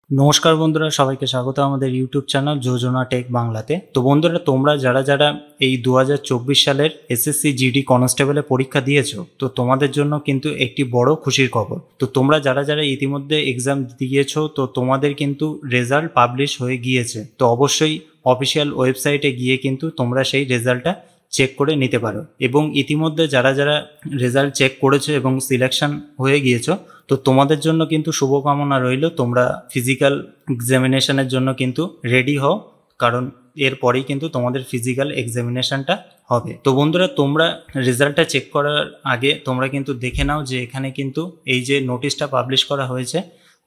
নমস্কার বন্ধুরা, সবাইকে স্বাগত আমাদের ইউটিউব চ্যানেল যোজনা টেক বাংলাতে। তো বন্ধুরা, তোমরা যারা যারা এই 2024 সালের এসএসসি জিডি কনস্টেবলের পরীক্ষা দিয়েছো, তো তোমাদের জন্য কিন্তু একটি বড় খুশির খবর। তো তোমরা যারা যারা ইতিমধ্যে এক্সাম দিয়েছো, তো তোমাদের কিন্তু রেজাল্ট পাবলিশ হয়ে গিয়েছে। তো অবশ্যই অফিসিয়াল ওয়েবসাইটে গিয়ে কিন্তু তোমরা সেই রেজাল্টটা চেক করে নিতে পারো। এবং ইতিমধ্যে যারা যারা রেজাল্ট চেক করেছো এবং সিলেকশন হয়ে গিয়েছো, তো তোমাদের জন্য কিন্তু শুভকামনা রইল। তোমরা ফিজিক্যাল এক্সামিনেশনের জন্য কিন্তু রেডি হও, কারণ এরপরেই কিন্তু তোমাদের ফিজিক্যাল এক্সামিনেশনটা হবে। তো বন্ধুরা, তোমরা রেজাল্টটা চেক করার আগে তোমরা কিন্তু দেখে নাও যে এখানে কিন্তু এই যে নোটিশটা পাবলিশ করা হয়েছে,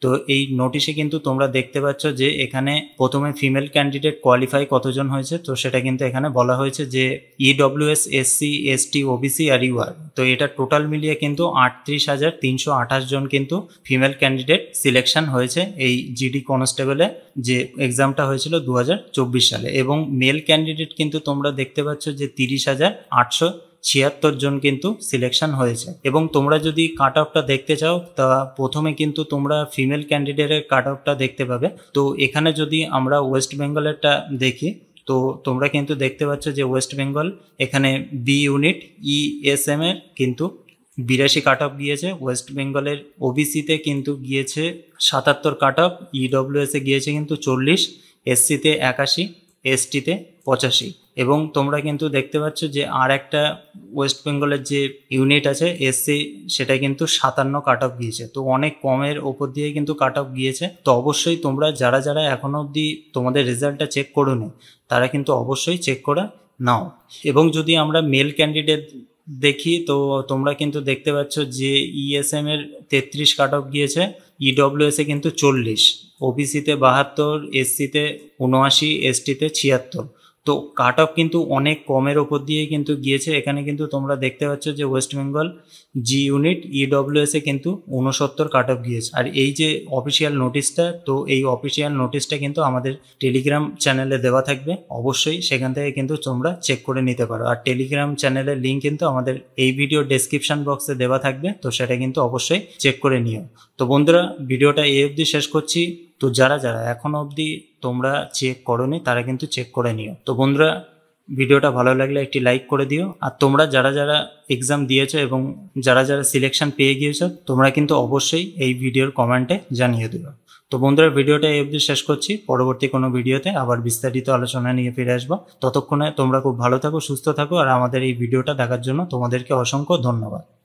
তো এই নোটিশে কিন্তু তোমরা দেখতে পাচ্ছ যে এখানে প্রথমে ফিমেল ক্যান্ডিডেট কোয়ালিফাই কতজন হয়েছে। তো সেটা কিন্তু এখানে বলা হয়েছে যে ইডব্লিউএস, এসসি, এসটি, ওবিসি আর ইউআর। তো এটা টোটাল মিলিয়ে কিন্তু 38,328 জন কিন্তু ফিমেল ক্যান্ডিডেট সিলেকশন হয়েছে এই জিডি কনস্টেবলে, যে এক্সামটা হয়েছিল 2024 সালে। এবং মেল ক্যান্ডিডেট কিন্তু তোমরা দেখতে পাচ্ছ যে 30,876 জন কিন্তু সিলেকশন হয়েছে। এবং তোমরা যদি কাট অফটা দেখতে চাও, তা প্রথমে কিন্তু তোমরা ফিমেল ক্যান্ডিডেটের কাট অফটা দেখতে পাবে। তো এখানে যদি আমরা ওয়েস্ট বেঙ্গলেরটা দেখি, তো তোমরা কিন্তু দেখতে পাচ্ছ যে ওয়েস্ট বেঙ্গল এখানে বি ইউনিট ইএসএম এর কিন্তু 82 কাট অফ গিয়েছে। ওয়েস্ট বেঙ্গলের ওবিসিতে কিন্তু গিয়েছে 77 কাট অফ, ইডব্লিউএসে গিয়েছে কিন্তু 40, এসসিতে 81, এসটিতে 85। এবং তোমরা কিন্তু দেখতে পাচ্ছ যে আর একটা ওয়েস্ট বেঙ্গলের যে ইউনিট আছে এসসি, সেটা কিন্তু 57 কাট অফ গিয়েছে। তো অনেক কমের ওপর দিয়ে কিন্তু কাট অফ গিয়েছে। তো অবশ্যই তোমরা যারা যারা এখনো অবধি তোমাদের রেজাল্টটা চেক করোনি, তারা কিন্তু অবশ্যই চেক করে নাও। এবং যদি আমরা মেল ক্যান্ডিডেট দেখি, তো তোমরা কিন্তু দেখতে পাচ্ছ যে ইএসএম এর 33 কাট অফ গিয়েছে, ইডব্লিউএস এ কিন্তু 40, ওবিসিতে 72, এসসিতে 79, এসটিতে 76। তো কাট অফ কিন্তু অনেক কমের ওপর দিয়ে কিন্তু গিয়েছে। এখানে কিন্তু তোমরা দেখতে পাচ্ছ যে West Bengal G unit EWS এ কিন্তু 69 কাট অফ গিয়েছে। আর এই যে অফিসিয়াল নোটিশটা, তো এই অফিসিয়াল নোটিশটা কিন্তু আমাদের টেলিগ্রাম চ্যানেলে দেওয়া থাকবে। অবশ্যই সেখান থেকে কিন্তু তোমরা চেক করে নিতে পারো। আর টেলিগ্রাম চ্যানেলের লিঙ্ক কিন্তু আমাদের এই ভিডিও ডেসক্রিপশন বক্সে দেওয়া থাকবে, তো সেটা কিন্তু অবশ্যই চেক করে নিও। তো বন্ধুরা, ভিডিওটা এই অবধি শেষ করছি। তো যারা যারা এখনো অবধি তোমরা চেক করোনি, তারা কিন্তু চেক করে নিও। তো বন্ধুরা, ভিডিওটা ভালো লাগলে একটি লাইক করে দিও। আর তোমরা যারা যারা এক্সাম দিয়েছো এবং যারা যারা সিলেকশন পেয়ে গিয়েছো, তোমরা কিন্তু অবশ্যই এই ভিডিওর কমেন্টে জানিয়ে দিও। তো বন্ধুরা, ভিডিওটা এই অবধি শেষ করছি। পরবর্তী কোনো ভিডিওতে আবার বিস্তারিত আলোচনা নিয়ে ফিরে আসবো। ততক্ষণে তোমরা খুব ভালো থাকো, সুস্থ থাকো। আর আমাদের এই ভিডিওটা দেখার জন্য তোমাদেরকে অসংখ্য ধন্যবাদ।